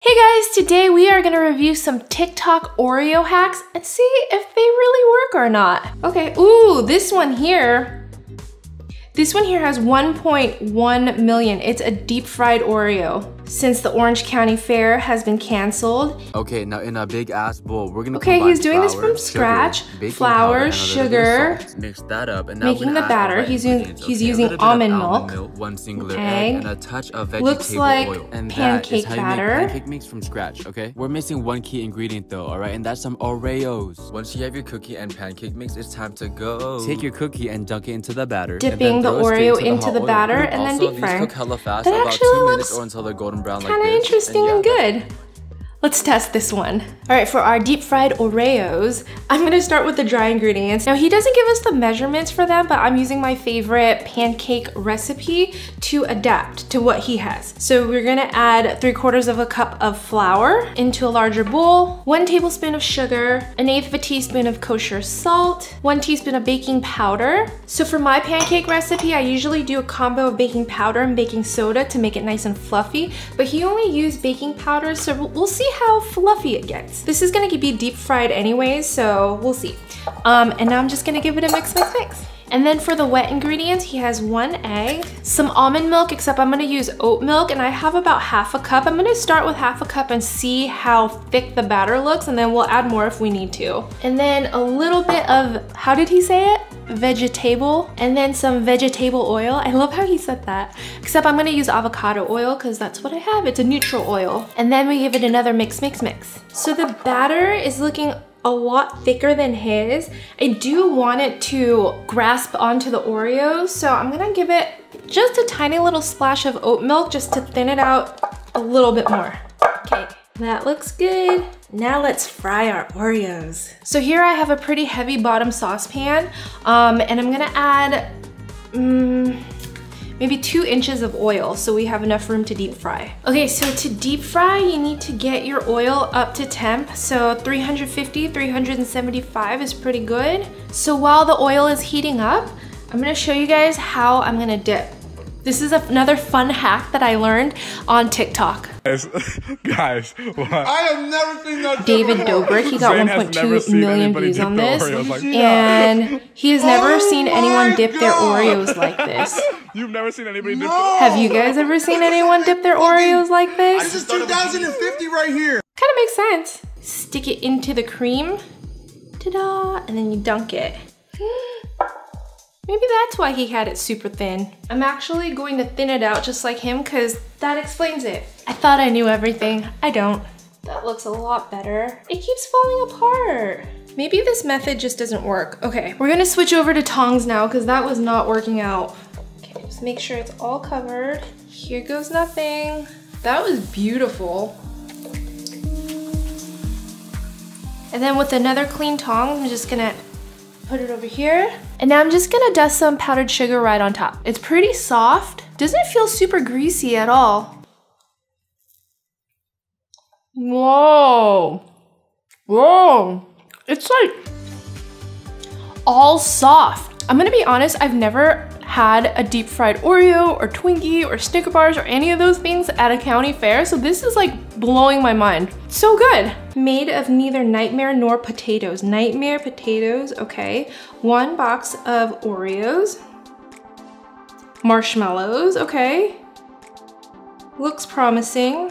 Hey guys, today we are gonna review some TikTok Oreo hacks and see if they really work or not. Okay, ooh, this one here has 1.1 million. It's a deep fried Oreo since the Orange County Fair has been canceled. Okay, now in a big ass bowl, we're gonna he's doing this from scratch. Flour, sugar, mix that up, and now making the batter. He's using almond milk, one singular egg, and a touch of vegetable looks like oil. And pancake that is how batter. you make pancake mix from scratch, okay? We're missing one key ingredient though, alright? And that's some Oreos. Once you have your cookie and pancake mix, it's time to go. Take your cookie and dunk it into the batter. Dipping the Oreo into the batter and then deep frying. Cook hella fast, that about actually 2 looks minutes or until they're golden brown like this. kind of interesting and good. Let's test this one. All right, for our deep fried Oreos, I'm gonna start with the dry ingredients. Now he doesn't give us the measurements for them, but I'm using my favorite pancake recipe to adapt to what he has. So we're gonna add 3/4 of a cup of flour into a larger bowl, 1 tablespoon of sugar, 1/8 of a teaspoon of kosher salt, 1 teaspoon of baking powder. So for my pancake recipe, I usually do a combo of baking powder and baking soda to make it nice and fluffy, but he only used baking powder, so we'll see how fluffy it gets. This is gonna be deep fried anyways, so we'll see. And now I'm just gonna give it a mix. And then for the wet ingredients, he has 1 egg, some almond milk, except I'm gonna use oat milk, and I have about half a cup. I'm gonna start with half a cup and see how thick the batter looks, and then we'll add more if we need to. And then a little bit of, how did he say it? Vegetable, and then some vegetable oil. I love how he said that. Except I'm gonna use avocado oil because that's what I have. It's a neutral oil. And then we give it another mix. So the batter is looking a lot thicker than his. I do want it to grasp onto the Oreos, so I'm gonna give it just a tiny little splash of oat milk just to thin it out a little bit more. Okay, that looks good. Now let's fry our Oreos. So here I have a pretty heavy bottom saucepan, and I'm gonna add maybe 2 inches of oil so we have enough room to deep fry. Okay, so to deep fry, you need to get your oil up to temp. So 350, 375 is pretty good. So while the oil is heating up, I'm gonna show you guys how I'm gonna dip. This is another fun hack that I learned on TikTok. Guys, what? I have never seen that. David Dobrik, he got 1.2 million views on this, and he has never seen anyone dip their Oreos like this. You've never seen anybody dip Have you guys ever seen anyone dip their Oreos like this? This is 2050 right here. Kind of makes sense. Stick it into the cream, ta-da, and then you dunk it. Maybe that's why he had it super thin. I'm actually going to thin it out just like him because that explains it. I thought I knew everything. I don't. That looks a lot better. It keeps falling apart. Maybe this method just doesn't work. Okay, we're gonna switch over to tongs now because that was not working out. Okay, just make sure it's all covered. Here goes nothing. That was beautiful. And then with another clean tong, I'm just gonna put it over here. And now I'm just gonna dust some powdered sugar right on top. It's pretty soft. Doesn't feel super greasy at all. Whoa. Whoa. It's like all soft. I'm gonna be honest, I've never had a deep fried Oreo or Twinkie or Snicker bars or any of those things at a county fair, so this is like blowing my mind. So good. Made of neither nightmare nor potatoes. Nightmare potatoes, okay. 1 box of Oreos. Marshmallows, okay. Looks promising.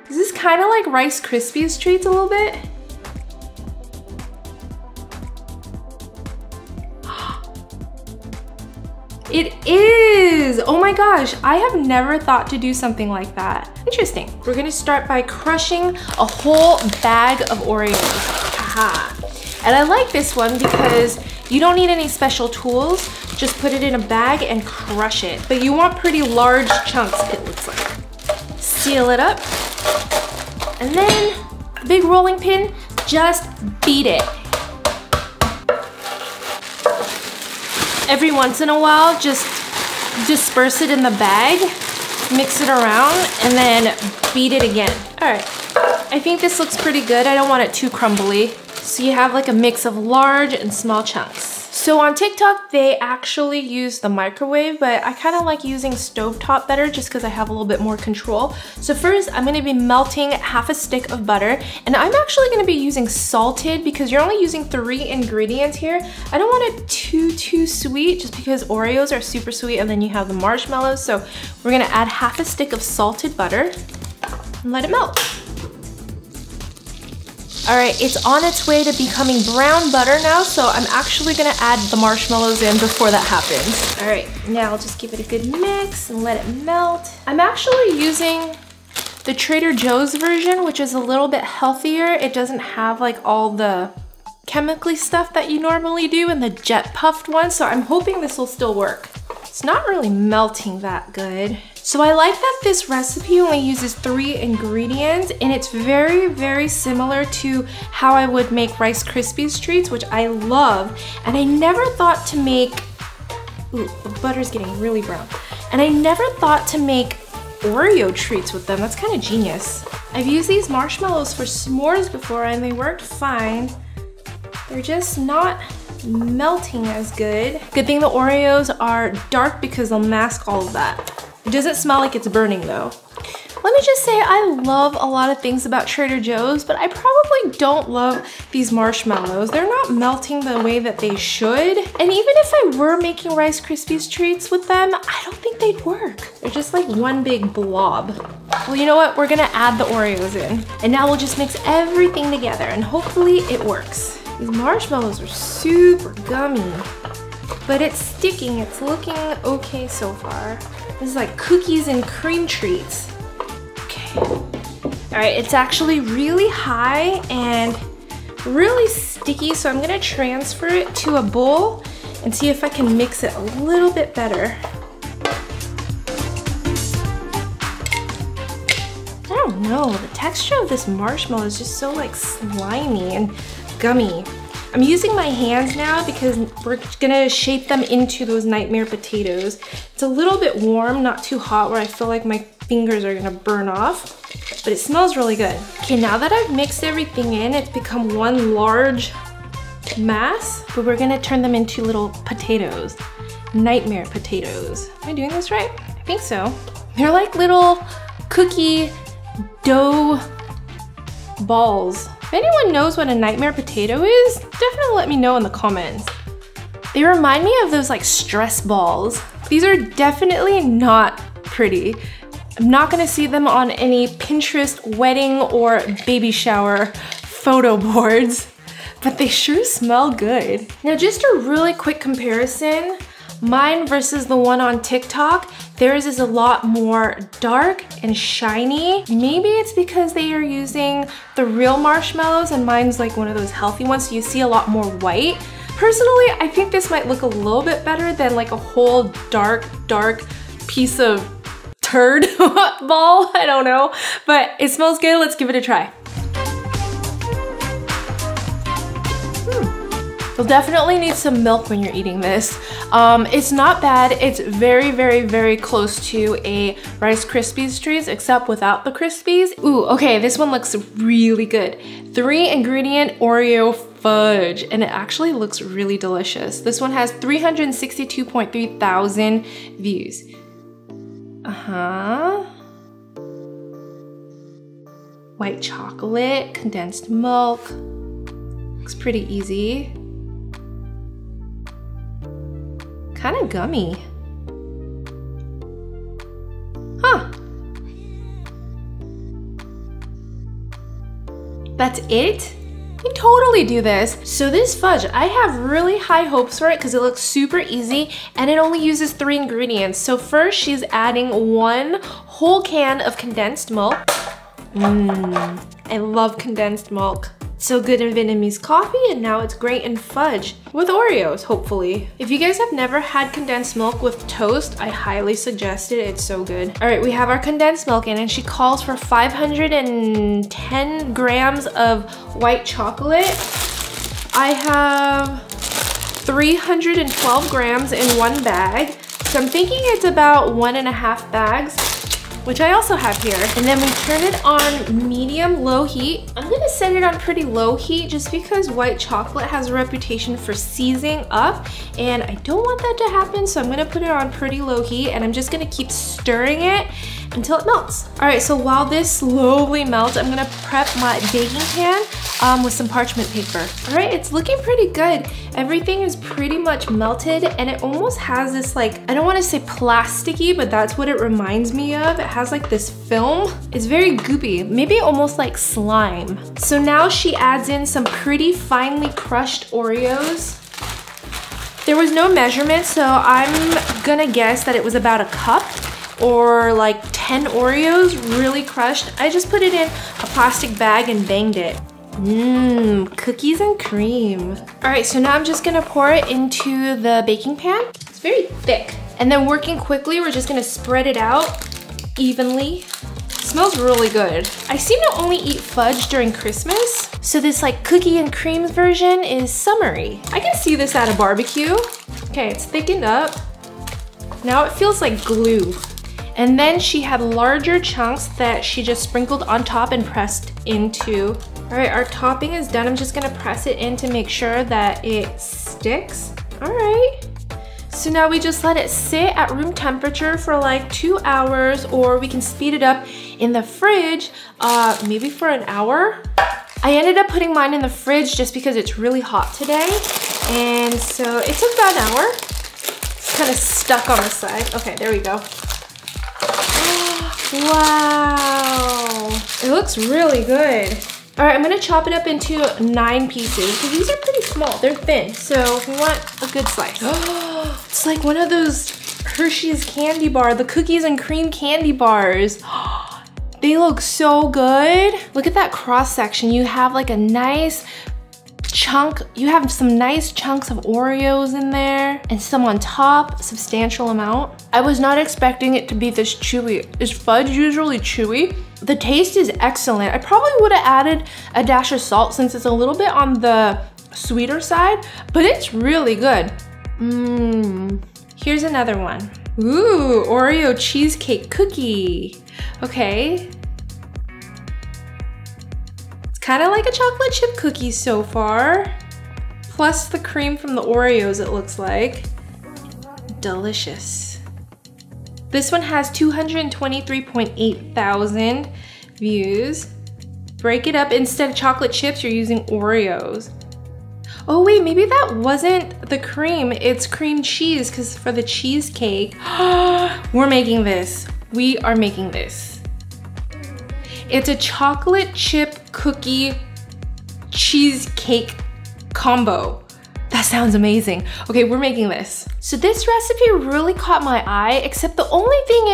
Is this kind of like Rice Krispies treats a little bit? It is! Oh my gosh, I have never thought to do something like that. Interesting. We're gonna start by crushing a whole bag of Oreos. Haha. And I like this one because you don't need any special tools. Just put it in a bag and crush it. But you want pretty large chunks, it looks like. Seal it up. And then, big rolling pin, just beat it. Every once in a while, just disperse it in the bag, mix it around, and then beat it again. All right, I think this looks pretty good. I don't want it too crumbly. So you have like a mix of large and small chunks. So on TikTok, they actually use the microwave, but I kind of like using stovetop better just because I have a little bit more control. So first, I'm gonna be melting half a stick of butter, and I'm actually gonna be using salted because you're only using 3 ingredients here. I don't want it too sweet just because Oreos are super sweet and then you have the marshmallows. So we're gonna add half a stick of salted butter and let it melt. All right, it's on its way to becoming brown butter now, so I'm actually gonna add the marshmallows in before that happens. All right, now I'll just give it a good mix and let it melt. I'm actually using the Trader Joe's version, which is a little bit healthier. It doesn't have like all the chemically stuff that you normally do in the jet puffed one, so I'm hoping this will still work. It's not really melting that good. So I like that this recipe only uses 3 ingredients, and it's very similar to how I would make Rice Krispies treats, which I love. And I never thought to make, ooh, the butter's getting really brown. And I never thought to make Oreo treats with them. That's kind of genius. I've used these marshmallows for s'mores before and they worked fine. They're just not melting as good. Good thing the Oreos are dark because they'll mask all of that. It doesn't smell like it's burning though. Let me just say I love a lot of things about Trader Joe's, but I probably don't love these marshmallows. They're not melting the way that they should. And even if I were making Rice Krispies treats with them, I don't think they'd work. They're just like one big blob. Well, you know what? We're gonna add the Oreos in. And now we'll just mix everything together and hopefully it works. These marshmallows are super gummy, but it's sticking. It's looking okay so far. This is like cookies and cream treats. Okay. All right, it's actually really high and really sticky, so I'm gonna transfer it to a bowl and see if I can mix it a little bit better. I don't know, the texture of this marshmallow is just so like slimy and gummy. I'm using my hands now because we're gonna shape them into those nightmare potatoes. It's a little bit warm, not too hot where I feel like my fingers are gonna burn off, but it smells really good. Okay, now that I've mixed everything in, it's become one large mass, but we're gonna turn them into little potatoes. Nightmare potatoes. Am I doing this right? I think so. They're like little cookie dough balls. If anyone knows what a nightmare potato is, definitely let me know in the comments. They remind me of those like stress balls. These are definitely not pretty. I'm not gonna see them on any Pinterest wedding or baby shower photo boards, but they sure smell good. Now just a really quick comparison, mine versus the one on TikTok, theirs is a lot more dark and shiny. Maybe it's because they are using the real marshmallows and mine's like one of those healthy ones, so you see a lot more white. Personally, I think this might look a little bit better than like a whole dark piece of turd ball. I don't know, but it smells good. Let's give it a try. You'll definitely need some milk when you're eating this. It's not bad. It's very close to a Rice Krispies treats, except without the Krispies. Ooh, okay, this one looks really good. 3 ingredient Oreo Fudge, and it actually looks really delicious. This one has 362.3 thousand views. White chocolate, condensed milk. Looks pretty easy. Kind of gummy. Huh. That's it? You can totally do this. So this fudge, I have really high hopes for it because it looks super easy and it only uses 3 ingredients. So first she's adding 1 whole can of condensed milk. I love condensed milk. So good in Vietnamese coffee, and now it's great in fudge with Oreos, hopefully. If you guys have never had condensed milk with toast, I highly suggest it. It's so good. All right, we have our condensed milk in, and she calls for 510 grams of white chocolate. I have 312 grams in 1 bag. So I'm thinking it's about 1.5 bags. which I also have here. And then we turn it on medium-low heat. I'm gonna set it on pretty low heat just because white chocolate has a reputation for seizing up, and I don't want that to happen, so I'm gonna put it on pretty low heat, and I'm just gonna keep stirring it until it melts. All right, so while this slowly melts, I'm gonna prep my baking pan with some parchment paper. All right, it's looking pretty good. Everything is pretty much melted, and it almost has this, like, I don't wanna say plasticky, but that's what it reminds me of. It has like this film. It's very goopy, maybe almost like slime. So now she adds in some pretty finely crushed Oreos. There was no measurement, so I'm gonna guess that it was about a cup or like 10 Oreos really crushed. I just put it in a plastic bag and banged it. Mmm, cookies and cream. All right, so now I'm just gonna pour it into the baking pan. It's very thick. And then working quickly, we're just gonna spread it out evenly. It smells really good. I seem to only eat fudge during Christmas, so this like cookie and cream version is summery. I can see this at a barbecue. Okay, it's thickened up. Now it feels like glue. And then she had larger chunks that she just sprinkled on top and pressed into. All right, our topping is done. I'm just gonna press it in to make sure that it sticks. All right. So now we just let it sit at room temperature for like 2 hours, or we can speed it up in the fridge, maybe for an hour. I ended up putting mine in the fridge just because it's really hot today. And so it took about an hour. It's kind of stuck on the side. Okay, there we go. Wow, it looks really good. All right, I'm gonna chop it up into 9 pieces because these are pretty small. They're thin, so we want a good slice. It's like one of those Hershey's candy bar, the cookies and cream candy bars. They look so good. Look at that cross section. You have like a nice chunk, you have some nice chunks of Oreos in there and some on top, substantial amount. I was not expecting it to be this chewy. Is fudge usually chewy? The taste is excellent. I probably would have added a dash of salt since it's a little bit on the sweeter side, but it's really good. Here's another one. Ooh, Oreo cheesecake cookie. Okay. Kind of like a chocolate chip cookie so far, plus the cream from the Oreos, it looks like. Delicious. This one has 223.8 thousand views. Break it up, instead of chocolate chips, you're using Oreos. Oh wait, maybe that wasn't the cream, it's cream cheese, because for the cheesecake, we're making this. We are making this. It's a chocolate chip cookie cheesecake combo. That sounds amazing. Okay, we're making this. So this recipe really caught my eye, except the only thing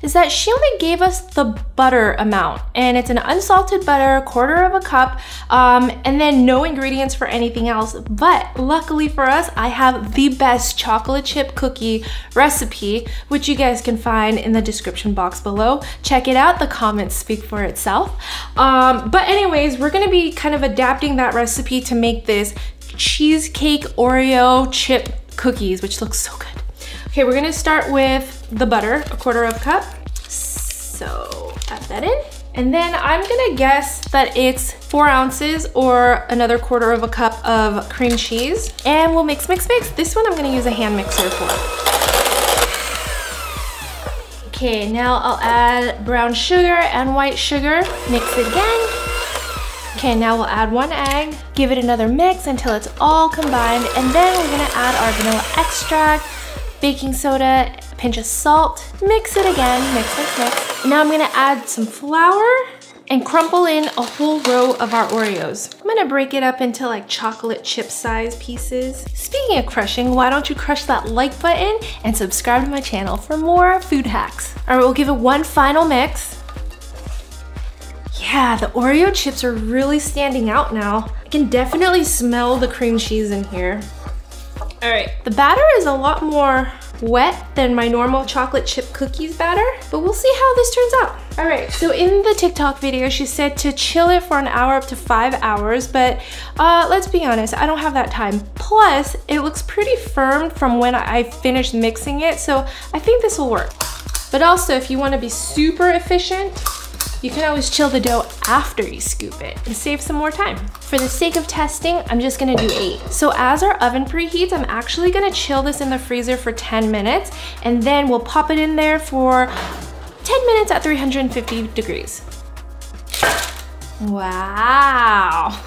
is that she only gave us the butter amount, and it's an unsalted butter, 1/4 of a cup, and then no ingredients for anything else. But luckily for us, I have the best chocolate chip cookie recipe, which you guys can find in the description box below. Check it out, the comments speak for itself. But anyways, we're gonna be kind of adapting that recipe to make this cheesecake Oreo chip cookies, which looks so good. Okay, we're gonna start with the butter, 1/4 of a cup. So add that in. And then I'm gonna guess that it's 4 ounces or another 1/4 of a cup of cream cheese. And we'll mix, mix, mix. This one I'm gonna use a hand mixer for. Okay, now I'll add brown sugar and white sugar. Mix it again. Okay, now we'll add 1 egg, give it another mix until it's all combined, and then we're gonna add our vanilla extract, baking soda, a pinch of salt, mix it again, mix, mix, mix. Now I'm gonna add some flour and crumple in a whole row of our Oreos. I'm gonna break it up into like chocolate chip size pieces. Speaking of crushing, why don't you crush that like button and subscribe to my channel for more food hacks. All right, we'll give it one final mix. Yeah, the Oreo chips are really standing out now. I can definitely smell the cream cheese in here. All right, the batter is a lot more wet than my normal chocolate chip cookies batter, but we'll see how this turns out. All right, so in the TikTok video, she said to chill it for an hour up to 5 hours, but let's be honest, I don't have that time. Plus, it looks pretty firm from when I finished mixing it, so I think this will work. But also, if you want to be super efficient, you can always chill the dough after you scoop it and save some more time. For the sake of testing, I'm just gonna do 8. So as our oven preheats, I'm actually gonna chill this in the freezer for 10 minutes, and then we'll pop it in there for 10 minutes at 350 degrees. Wow.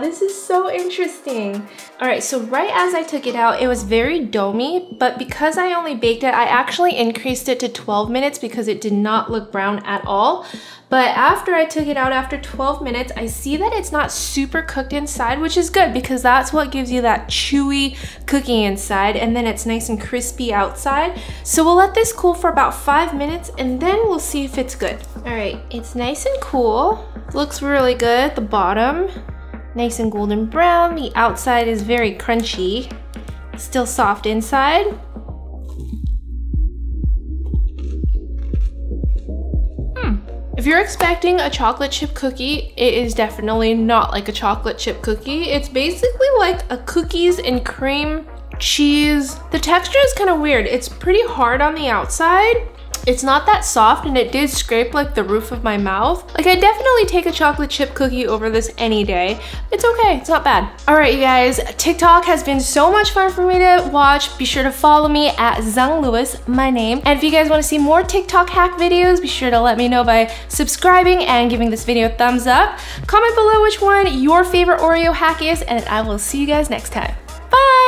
This is so interesting. All right, so right as I took it out, it was very domey, but because I only baked it, I actually increased it to 12 minutes because it did not look brown at all. But after I took it out after 12 minutes, I see that it's not super cooked inside, which is good because that's what gives you that chewy cookie inside, and then it's nice and crispy outside. So we'll let this cool for about 5 minutes and then we'll see if it's good. All right, it's nice and cool. Looks really good. The bottom, nice and golden brown. The outside is very crunchy. Still soft inside. If you're expecting a chocolate chip cookie, it is definitely not like a chocolate chip cookie. It's basically like a cookies and cream cheese. The texture is kind of weird. It's pretty hard on the outside. It's not that soft, and it did scrape like the roof of my mouth. Like, I definitely take a chocolate chip cookie over this any day. It's okay, it's not bad. All right, you guys, TikTok has been so much fun for me to watch. Be sure to follow me at Zung Lewis, my name. And if you guys want to see more TikTok hack videos, be sure to let me know by subscribing and giving this video a thumbs up. Comment below which one your favorite Oreo hack is, and I will see you guys next time. Bye!